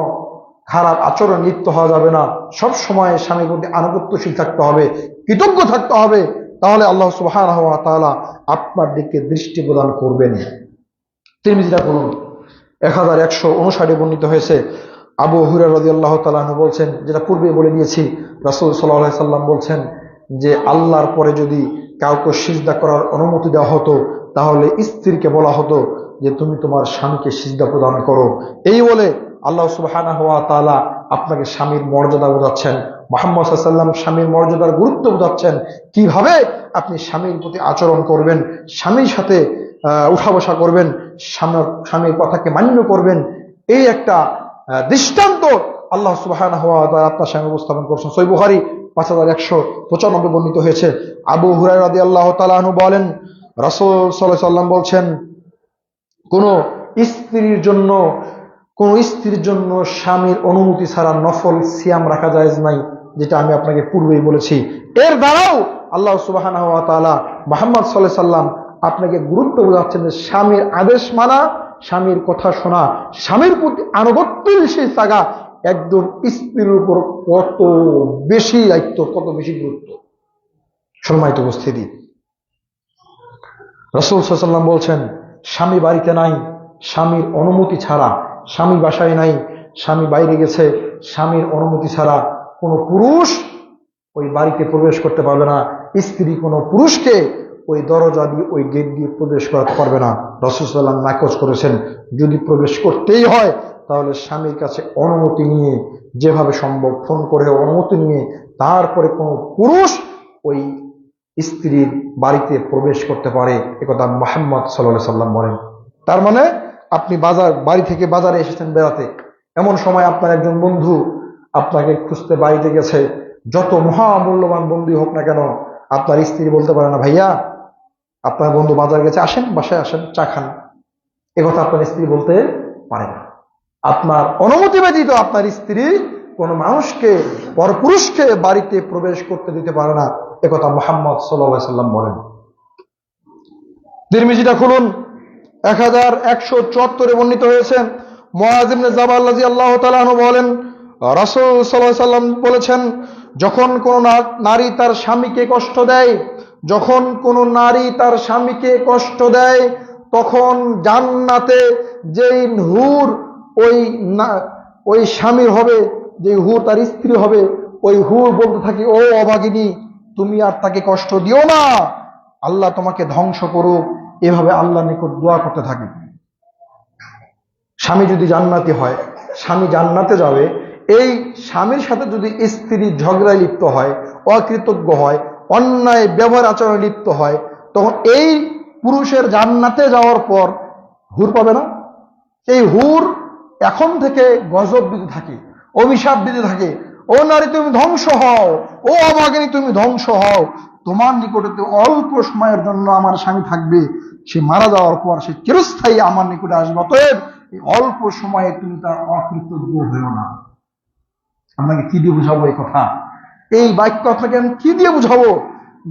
খারাপ আচরণ লিপ্ত হওয়া যাবে না। সব সময় স্বামীর প্রতি আনুগত্যশীল থাকতে হবে, কৃতজ্ঞ থাকতে হবে। তাহলে আল্লাহ সুবহানাহু ওয়া তাআলা আপনার দিকে দৃষ্টি প্রদান করবেন। তিরমিজিটা বলুন 1159 বর্ণিত হয়েছে। আবু হুরায়রা রাদিয়াল্লাহু তাআলা আনহু বলছেন, যেটা পূর্বে বলে দিয়েছি, রাসূল সাল্লাল্লাহু আলাইহি সাল্লাম বলছেন যে আল্লাহর পরে যদি কাউকে সিজদা করার অনুমতি দেওয়া হতো, তাহলে স্ত্রীকে বলা হতো যে তুমি তোমার স্বামীকে সিজদা প্রদান করো। এই বলে আল্লাহ সুবহানাহু ওয়া তাআলা আপনাকে স্বামীর মর্যাদা বোঝাচ্ছেন, মুহাম্মদ সাল্লাল্লাহু আলাইহি ওয়াসাল্লাম স্বামীর মর্যাদার গুরুত্ব বোঝাচ্ছেন, কিভাবে আপনি স্বামীর প্রতি আচরণ করবেন, স্বামীর সাথে উঠা বসা করবেন, স্বামীর কথাকে মান্য করবেন। এই একটা দৃষ্টান্ত আল্লাহ সুবহানাহু ওয়া তাআলা আপনার সামনে উপস্থাপন করছেন। সহিহ বুখারী 5195 বর্ণিত হয়েছে। আবু হুরায়রা রাদিয়াল্লাহু তাআলা আনহু বলেন, রাসূল সাল্লাল্লাহু আলাইহি ওয়াসাল্লাম বলছেন, কোন স্ত্রীর জন্য স্বামীর অনুমতি ছাড়া নফল সিয়াম রাখা জায়েজ নাই, যেটা আমি আপনাকে পূর্বেই বলেছি। এর দ্বারাও আল্লাহ সুবহানাহু ওয়া তাআলা মুহাম্মদ সাল্লাল্লাহু আলাইহি ওয়াসাল্লাম আপনাকে গুরুত্ব বোঝাচ্ছেন যে স্বামীর আদেশ মানা, স্বামীর কথা শোনা, স্বামীর প্রতি আনুগত্যশীল থাকা একজন স্ত্রীর উপর কত বেশি দায়িত্ব, কত বেশি গুরুত্ব। সম্মানিত উপস্থিতি, রাসূল সাল্লাল্লাহু আলাইহি ওয়াসাল্লাম বলছেন, স্বামী বাড়িতে নাই স্বামীর অনুমতি ছাড়া, স্বামী বাসায় নাই, স্বামী বাইরে গেছে, স্বামীর অনুমতি ছাড়া কোনো পুরুষ ওই বাড়িতে প্রবেশ করতে পারবে না। স্ত্রী কোনো পুরুষকে ওই দরজা দিয়ে, ওই গেট দিয়ে প্রবেশ করাতে পারবে না। রাসূল সাল্লাল্লাহু আলাইহি ওয়াসাল্লাম নাকচ করেছেন, যদি প্রবেশ করতেই হয় তাহলে স্বামীর কাছে অনুমতি নিয়ে, যেভাবে সম্ভব ফোন করে অনুমতি নিয়ে তারপরে কোনো পুরুষ ওই স্ত্রীর বাড়িতে প্রবেশ করতে পারে, একথা মুহাম্মদ সাল্লাল্লাহু আলাইহি ওয়াসাল্লাম বলেন। তার মানে আপনি বাড়ি থেকে বাজারে এসেছেন বেড়াতে, এমন সময় আপনার একজন বন্ধু আপনাকে খুঁজতে বাড়িতে গেছে, যত মহামূল্যবান বন্ধুই হোক না কেন, আপনার স্ত্রী বলতে পারে না, ভাইয়া আপনার বন্ধু বাজার গেছে, আসেন বাসায় আসেন, চা খান। একথা আপনার স্ত্রী বলতে পারে না। আপনার অনুমতি ব্যতীত আপনার স্ত্রী কোন মানুষকে, পরপুরুষকে বাড়িতে প্রবেশ করতে দিতে পারে না, একথা মুহাম্মদ সাল্লাল্লাহু আলাইহি ওয়াসাল্লাম বলেন। তিরমিজিটা খুলুন 1174 বর্ণিত হয়েছে। মুআয ইবনে জাবাল রাদিয়াল্লাহু তাআলা আনহু বলেন, রাসূল সাল্লাল্লাহু আলাইহি ওয়াসাল্লাম বলেছেন, যখন কোন নারী তার স্বামীকে কষ্ট দেয়, যখন কোন নারী তার স্বামীকে কষ্ট দেয়, তখন জান্নাতে যেই হুর ওই স্বামীর হবে, যে হুর তার স্ত্রী হবে, ওই হুর বলতে থাকে, ও অভাগিনী, তুমি আর তাকে কষ্ট দিও না, আল্লাহ তোমাকে ধ্বংস করুক। এভাবে আল্লাহর নিকট দোয়া করতে থাকে। স্বামী যদি জান্নাতি হয়, স্বামী জান্নাতে যাবে, এই স্বামীর সাথে যদি স্ত্রী ঝগড়ায় লিপ্ত হয়, অকৃতজ্ঞ হয়, অন্যায় ব্যবহার আচরণে লিপ্ত হয়, তখন এই পুরুষের জান্নাতে যাওয়ার পর হুর পাবে না। এই হুর এখন থেকে গজব দিতে থাকে, অভিশাপ দিতে থাকে, ও নারী তুমি ধ্বংস হও, ও অভাগিনী তুমি ধ্বংস হও, তোমার নিকটে অল্প সময়ের জন্য আমার স্বামী থাকবে, সে মারা যাওয়ার পর সে চিরস্থায়ী আমার নিকটে আসবে, অতএব এই অল্প সময়ে তুমি তার অকৃতজ্ঞ হয়েও না। আপনাকে কি দিয়ে বুঝাবো এই কথা? এই বাক্য আপনাকে আমি কি দিয়ে বুঝাবো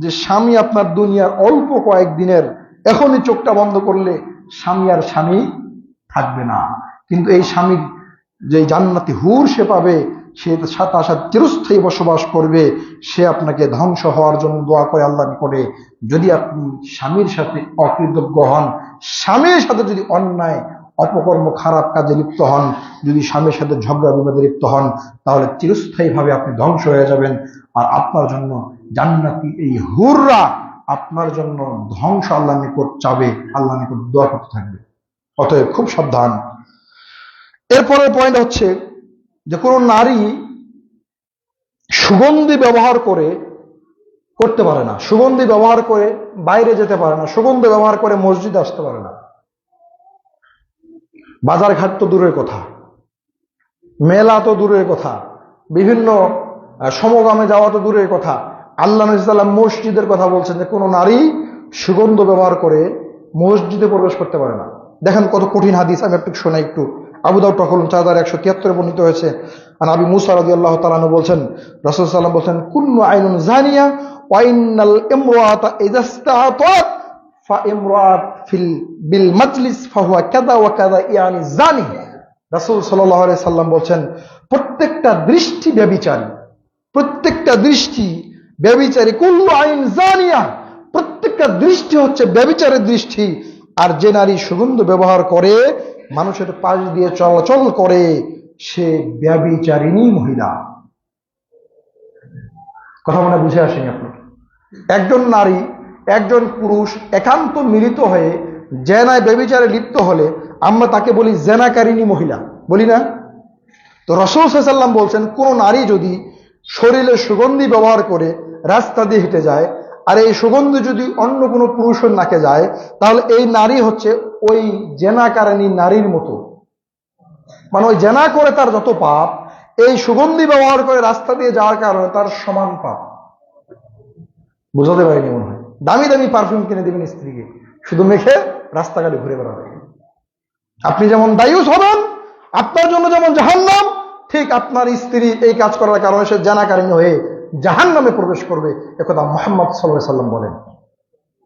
যে স্বামী আপনার দুনিয়ার অল্প কয়েকদিনের, এখনই চোখটা বন্ধ করলে স্বামী আর স্বামী থাকবে না। কিন্তু এই স্বামীর যে জান্নাতি হুর সে পাবে, সে সাথে সাথে চিরস্থায়ী বসবাস করবে। সে আপনাকে ধ্বংস হওয়ার জন্য দোয়া করে আল্লাহ নিকটে। যদি আপনি স্বামীর সাথে অকৃতজ্ঞ হন, স্বামীর সাথে যদি অন্যায় অপকর্ম খারাপ কাজে লিপ্ত হন, যদি স্বামীর সাথে ঝগড়া বিবাদে লিপ্ত হন, তাহলে চিরস্থায়ীভাবে আপনি ধ্বংস হয়ে যাবেন। আর আপনার জন্য জান্নাতি এই হুররা আপনার জন্য ধ্বংস আল্লাহ নিকট চাবে, আল্লাহ নিকট দোয়া করতে থাকবে। অতএব খুব সাবধান। এরপরের পয়েন্ট হচ্ছে যে কোনো নারী সুগন্ধি ব্যবহার করতে পারে না, সুগন্ধি ব্যবহার করে বাইরে যেতে পারে না, সুগন্ধি ব্যবহার করে মসজিদে আসতে পারে না। বাজার ঘাট তো দূরের কথা, মেলা তো দূরের কথা, বিভিন্ন সমগামে যাওয়া তো দূরের কথা, আল্লাহ নবী সাল্লাল্লাহু আলাইহি ওয়াসাল্লাম মসজিদের কথা বলছেন যে কোনো নারী সুগন্ধ ব্যবহার করে মসজিদে প্রবেশ করতে পারে না। দেখেন কত কঠিন হাদিস, আমি একটু শোনাই একটু। আবু দাউদ 4173 বর্ণিত হয়েছে। আর আবি মুসা রাদিয়াল্লাহু তাআলা আনহু বলছেন, রাসূল সাল্লাল্লাহু আলাইহি ওয়াসাল্লাম বলছেন, কুল্লু আইনুন জানিয়া ওয়া ইন্নাল ইমরাআতা ইযা ইসতাআতাত ফা ইমরাআত বিল মাজলিস ফাহুয়া কাযা ওয়া কাযা ইয়ানি জানি। রাসূল সাল্লাল্লাহু আলাইহি ওয়াসাল্লাম বলছেন, প্রত্যেকটা দৃষ্টি ব্যভিচারী, প্রত্যেকটা দৃষ্টি ব্যভিচারী, কুল্লু আইন জানিয়া, প্রত্যেকটা দৃষ্টি হচ্ছে ব্যভিচারের দৃষ্টি। আর যে নারী সুগন্ধ ব্যবহার করে, মানুষের পাশ দিয়ে চলাচল করে, সে ব্যভিচারিণী মহিলা। কথা মনে বুঝে আসেনি আপনার? একজন নারী, একজন পুরুষ একান্ত মিলিত হয়ে জেনায় ব্যভিচারে লিপ্ত হলে আমরা তাকে বলি জেনাকারিণী মহিলা, বলি না? তো রাসূল সাল্লাল্লাহু আলাইহি ওয়াসাল্লাম বলছেন, কোন নারী যদি শরীরে সুগন্ধি ব্যবহার করে রাস্তা দিয়ে হেঁটে যায়, আর এই সুগন্ধি যদি অন্য কোনো পুরুষের নাকে যায়, তাহলে এই নারী হচ্ছে ওই জেনাকারিণী নারীর মতো। মানে ওই জেনা করে তার যত পাপ, এই সুগন্ধি ব্যবহার করে রাস্তা দিয়ে যাওয়ার কারণে তার সমান পাপ। বুঝাতে পারিনি মনে হয়? দামি দামি পারফিউম কিনে দেবেন স্ত্রীকে, শুধু মেখে রাস্তাঘাটে ঘুরে বেড়াবে। আপনি যেমন দায়ুস হবেন, আপনার জন্য যেমন জাহান্নাম, ঠিক আপনার স্ত্রী এই কাজ করার কারণে সে জানাকারিণী হয়ে জাহান্নামে প্রবেশ করবে, একথা মুহাম্মদ সাল্লাল্লাহু আলাইহি ওয়াসাল্লাম বলেন।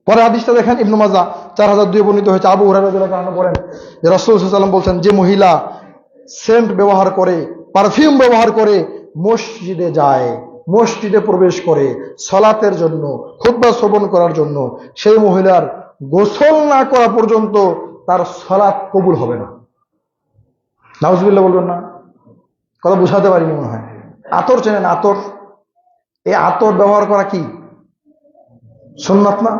পরে হাদিসটা দেখেন, ইবনে মাজাহ 4002 বর্ণিত হয়েছে। আবু হুরায়রা রাদিয়াল্লাহু আনহু বলেন যে রাসূল সাল্লাল্লাহু আলাইহি ওয়াসাল্লাম বলছেন, যে মহিলা সেন্ট ব্যবহার করে, পারফিউম ব্যবহার করে মসজিদে যায়, মসজিদে প্রবেশ করে সালাতের জন্য, খুতবা শ্রবণ করার জন্য, সেই মহিলার গোসল না করা পর্যন্ত তার সালাত কবুল হবে না। নাউজুবিল্লাহ বলবেন না? কথা বুঝাতে পারিনি মনে হয়। আতর চেনেন? আতর, এই আতর ব্যবহার করা কি সুন্নাত না?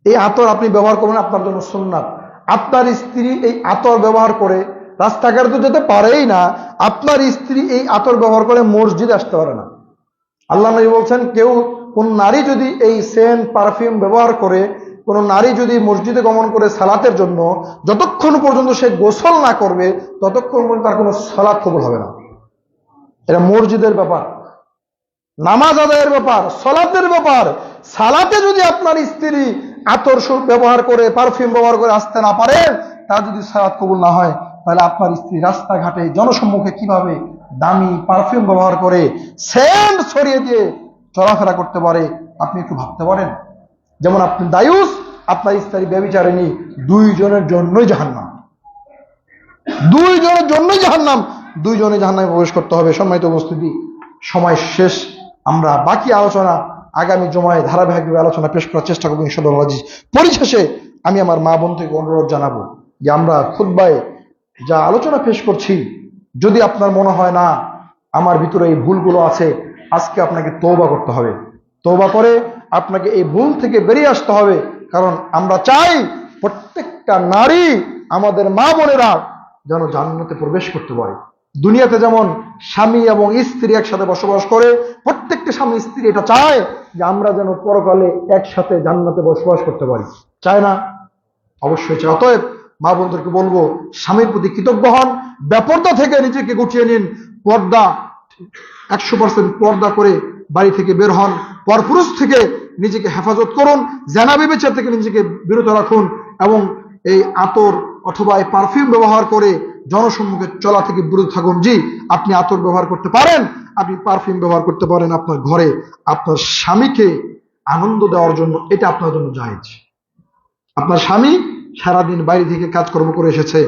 এই আতর আপনি ব্যবহার করবেন, আপনার জন্য সুন্নাত। আপনার স্ত্রী এই আতর ব্যবহার করে রাস্তাঘাটে তো যেতে পারেই না, আপনার স্ত্রী এই আতর ব্যবহার করে মসজিদে আসতে পারে না। আল্লাহ নবী বলছেন, কোন নারী যদি এই সেন্ট পারফিউম ব্যবহার করে, কোন নারী যদি মসজিদে গমন করে সালাতের জন্য, যতক্ষণ পর্যন্ত সে গোসল না করবে ততক্ষণ পর্যন্ত তার কোনো সালাত কবুল হবে না। এটা মসজিদের ব্যাপার, নামাজ আদায়ের ব্যাপার, সালাতের ব্যাপার। সালাতে যদি আপনার স্ত্রী আতর ব্যবহার করে, পারফিউম ব্যবহার করে আসতে না পারে, তার যদি সালাত কবুল না হয়, তাহলে আপনার স্ত্রী রাস্তাঘাটে জনসম্মুখে কিভাবে দামি পারফিউম ব্যবহার করে সেন্ট ছড়িয়ে দিয়ে চলাফেরা করতে পারে আপনি একটু ভাবতে পারেন? যেমন আপনি দায়ুস, আপনার স্ত্রী ব্যভিচারিণী, দুইজনের জন্যই জাহান্নাম, দুইজনের জন্যই জাহান্নাম, দুইজনে জাহান্নামে প্রবেশ করতে হবে। সম্মানিত উপস্থিতি, সময় শেষ। আমরা বাকি আলোচনা আগামী জুমায় ধারাবাহিকভাবে আলোচনা পেশ করার চেষ্টা করবো ইনশাআল্লাহ। পরিশেষে আমি আমার মা বোন থেকে অনুরোধ জানাবো যে আমরা খুতবায় যা আলোচনা পেশ করছি, যদি আপনার মনে হয় না আমার ভিতরে এই ভুলগুলো আছে, আজকে আপনাকে তওবা করতে হবে। তওবা করে আপনাকে এই ভুল থেকে বেরিয়ে আসতে হবে। কারণ আমরা চাই প্রত্যেকটা নারী, আমাদের মা বোনেরা যেন জান্নাতে প্রবেশ করতে পারে। দুনিয়াতে যেমন স্বামী এবং স্ত্রী একসাথে বসবাস করে, প্রত্যেকটা স্বামী স্ত্রী এটা চায় যে আমরা যেন পরকালে একসাথে জান্নাতে বসবাস করতে পারি। চায় না? অবশ্যই চায়। অতএব মা বোনদেরকে বলবো, স্বামীর প্রতি কৃতজ্ঞ হন, বেপরদা থেকে নিজেকে গুটিয়ে নিন, পর্দা 100% পর্দা করে বাড়ি থেকে বের হন, পরপুরুষ থেকে নিজেকে হেফাজত করুন, জেনা ব্যভিচার থেকে নিজেকে বিরত রাখুন, এবং এই আতর অথবা এই পারফিউম ব্যবহার করে জনসম্মুখে চলা থেকে বিরত থাকুন। জি, আপনি আতর ব্যবহার করতে পারেন, আপনি পারফিউম ব্যবহার করতে পারেন আপনার ঘরে আপনার স্বামীকে আনন্দ দেওয়ার জন্য, এটা আপনার জন্য জায়েজ। আপনার স্বামী সারাদিন বাইরে থেকে কাজকর্ম করে এসেছে,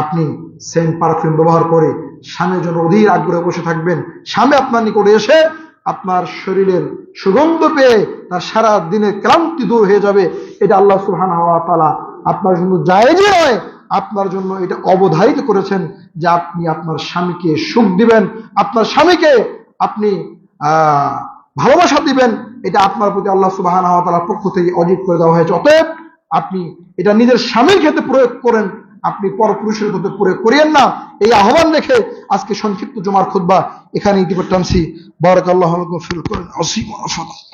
আপনি সেন্ট পারফিউম ব্যবহার করে স্বামীর জন্য অধীর আগ্রহে বসে থাকবেন। স্বামী আপনার নিকটে এসে আপনার শরীরের সুগন্ধ পেয়ে তার সারা দিনের ক্লান্তি দূর হয়ে যাবে। এটা আল্লাহ সুবহানাহু ওয়া তাআলা আপনার জন্য জায়েজই নয়, আপনার জন্য এটা অবধারিত করেছেন যে আপনি আপনার স্বামীকে সুখ দিবেন, আপনার স্বামীকে আপনি ভালোবাসা দিবেন। এটা আপনার প্রতি আল্লাহ সুবহানাহু ওয়া তাআলার পক্ষ থেকে অজিত করে দেওয়া হয়েছে। অতএব আপনি এটা নিজের স্বামীর ক্ষেত্রে প্রয়োগ করেন, আপনি পরপুরুষের মতো পুরে করিয়েন না। এই আহ্বান রেখে আজকে সংক্ষিপ্ত জুমার খুতবা এখানে ইতিবাদ টানছি। বারাকাল্লাহু লাকুম ফিল কোরআন আসিম ওয়া রাফা।